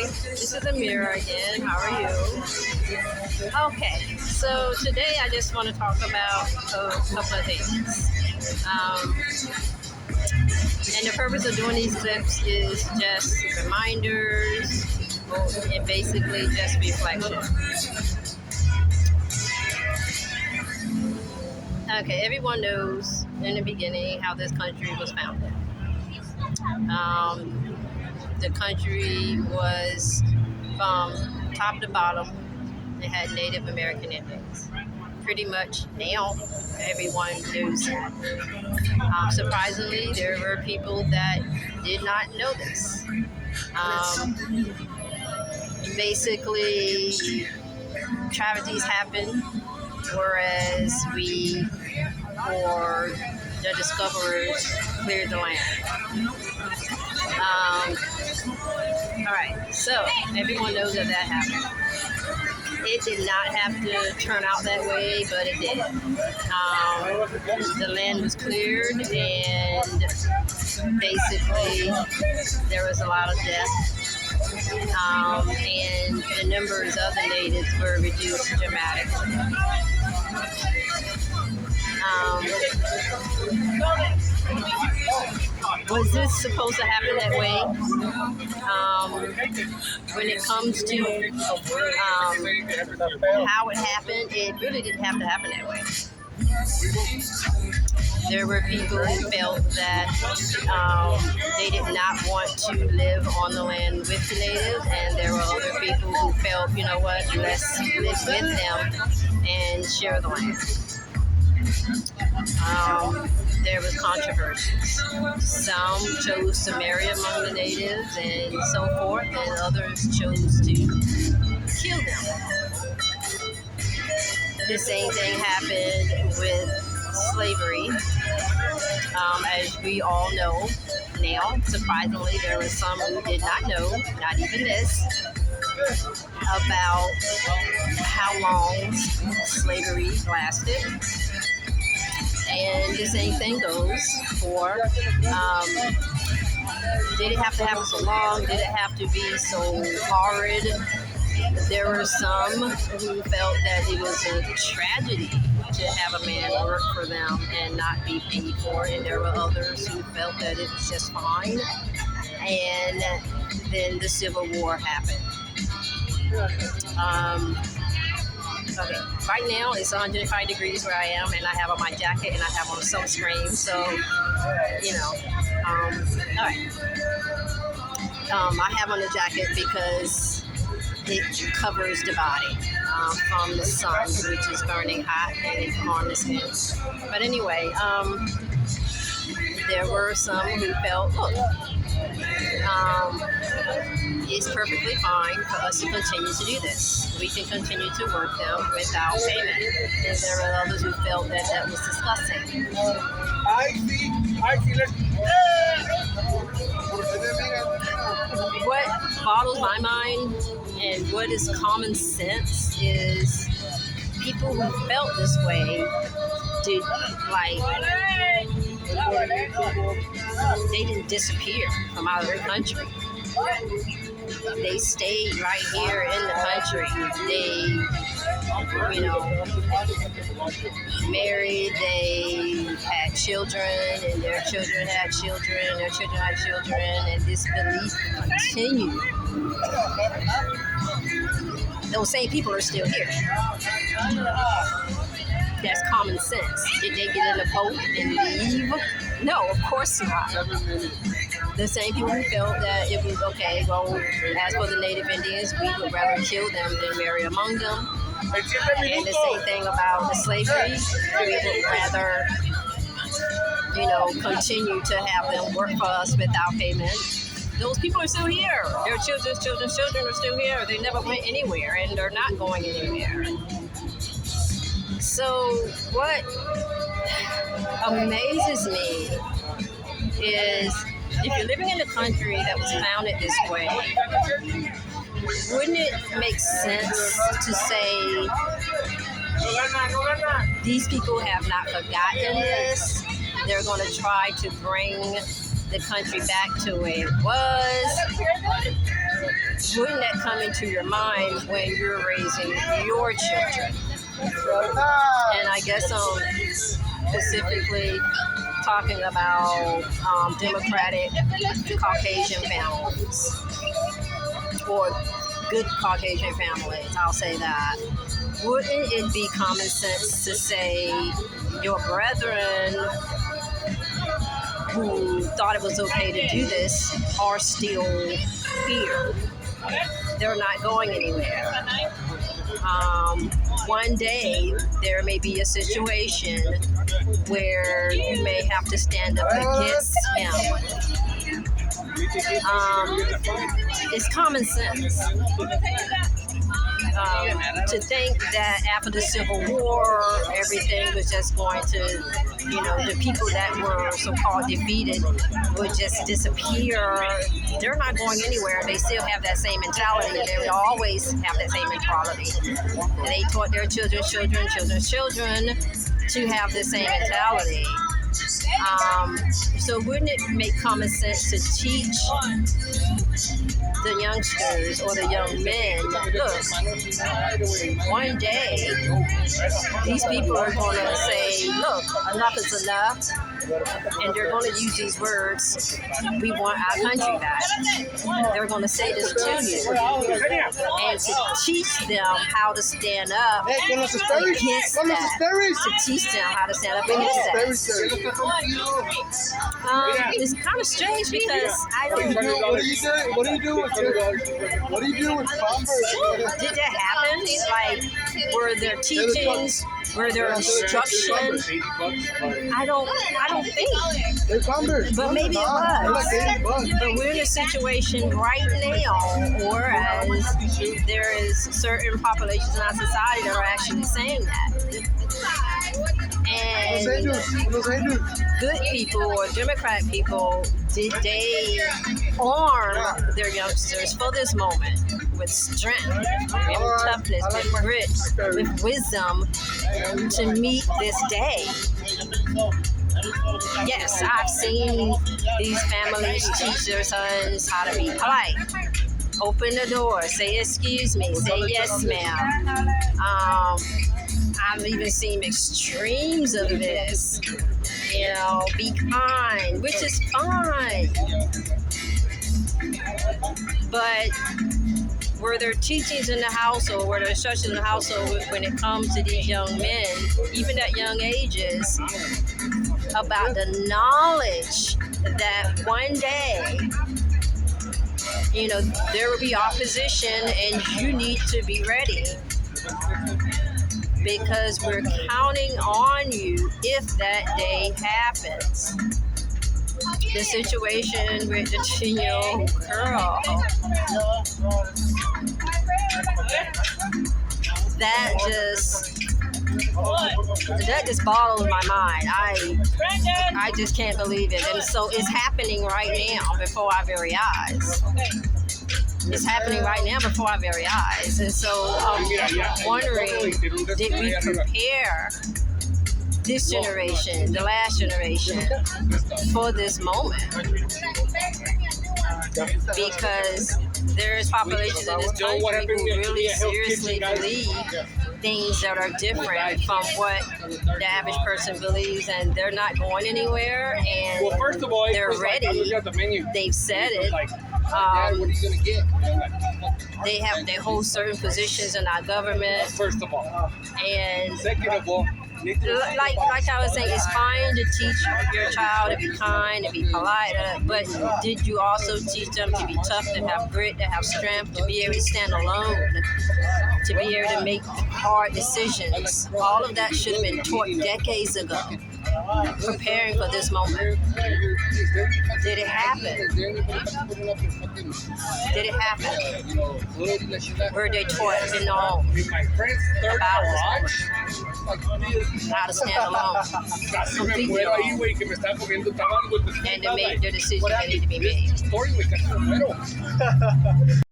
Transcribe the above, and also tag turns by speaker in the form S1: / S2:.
S1: This is Amira again. How are you? Okay, so today I just want to talk about a couple of things. And the purpose of doing these clips is just reminders and basically just reflection. Okay, everyone knows in the beginning how this country was founded. The country was from top to bottom. It had Native American Indians. Pretty much now, everyone knows that. Surprisingly, there were people that did not know this. Basically, tragedies happen, whereas we, or the discoverers, cleared the land. Alright, so everyone knows that happened. It did not have to turn out that way, but it did. The land was cleared, and basically there was a lot of death, and the numbers of the natives were reduced dramatically. Was this supposed to happen that way? When it comes to how it happened, it really didn't have to happen that way. There were people who felt that they did not want to live on the land with the natives, and there were other people who felt, you know what, let's live with them and share the land. There was controversies. Some chose to marry among the natives and so forth, and others chose to kill them. The same thing happened with slavery. As we all know now, surprisingly, there were some who did not know, not even this, about how long slavery lasted. And the same thing goes for, did it have to happen so long? Did it have to be so horrid? There were some who felt that it was a tragedy to have a man work for them and not be paid for it. And there were others who felt that it was just fine. And then the Civil War happened. Okay, right now it's 105 degrees where I am, and I have on my jacket and I have on sunscreen, so, you know, all right. I have on the jacket because it covers the body from the sun, which is burning hot and on the skin. But anyway, there were some who felt, look, it's perfectly fine for us to continue to do this. We can continue to work them without payment. And there were others who felt that that was disgusting. What boggles my mind and what is common sense is people who felt this way did, they didn't disappear from out of their country. They stayed right here in the country. They, married, they had children, and their children had children, and their children had children, and this belief continued. Those same people are still here. That's common sense. Did they get in a boat and leave? No, of course not. The same people who felt that it was okay, well, as for the Native Indians, we would rather kill them than marry among them. And the same thing about the slavery, we would rather, continue to have them work for us without payment. Those people are still here. Their children are still here. They never went anywhere, and they're not going anywhere. So what amazes me is, if you're living in a country that was founded this way, wouldn't it make sense to say these people have not forgotten this? They're going to try to bring the country back to where it was. wouldn't that come into your mind when you're raising your children? And I guess specifically talking about Democratic Caucasian families, or good Caucasian families, I'll say that. Wouldn't it be common sense to say your brethren who thought it was okay to do this are still here? They're not going anywhere. One day there may be a situation where you may have to stand up against him. It's common sense to think that after the Civil War, everything was just going to, the people that were so-called defeated would just disappear. They're not going anywhere. They still have that same mentality. They will always have that same mentality. And they taught their children to have the same mentality. So wouldn't it make common sense to teach the youngsters or the young men, look, one day these people are going to say, look, enough is enough, and they're going to use these words, we want our country back. They're going to say this to you, and to teach them how to stand up against that, to teach them how to stand up against that. It's kind of strange because I don't know.
S2: What do you do with Converse?
S1: Did that happen? Like, were there teachings? Were there instructions? I don't think. But maybe it was. But we're in a situation right now, whereas there is certain populations in our society that are actually saying that. And good people or Democrat people, did they arm their youngsters for this moment with strength, with toughness, with grit, with wisdom to meet this day? Yes, I've seen these families teach their sons how to be polite. Open the door, say excuse me, say yes ma'am. I've even seen extremes of this. Be kind, which is fine. But were there teachings in the household, were there instructions in the household when it comes to these young men, even at young ages, about the knowledge that one day, there will be opposition and you need to be ready? Because we're counting on you if that day happens. The situation with the 10-year-old girl, that just boggles my mind. I just can't believe it. And so it's happening right now before our very eyes. It's happening right now before our very eyes. And so I'm wondering, did we prepare this generation, the last generation, for this moment? Because there is populations in this country who really seriously believe things that are different from what the average person believes, and they're not going anywhere, and they're ready. They've said it. They hold certain positions in our government.
S2: First of all.
S1: And
S2: Second of all,
S1: like I was saying, it's fine to teach your child to be kind, to be polite, but did you also teach them to be tough, to have grit, to have strength, to be able to stand alone, to be able to make hard decisions? All of that should have been taught decades ago, preparing for this moment. Did it happen? Did it happen? Were they taught in the home about how to stand alone completely alone, and to make the decisions that need to be made?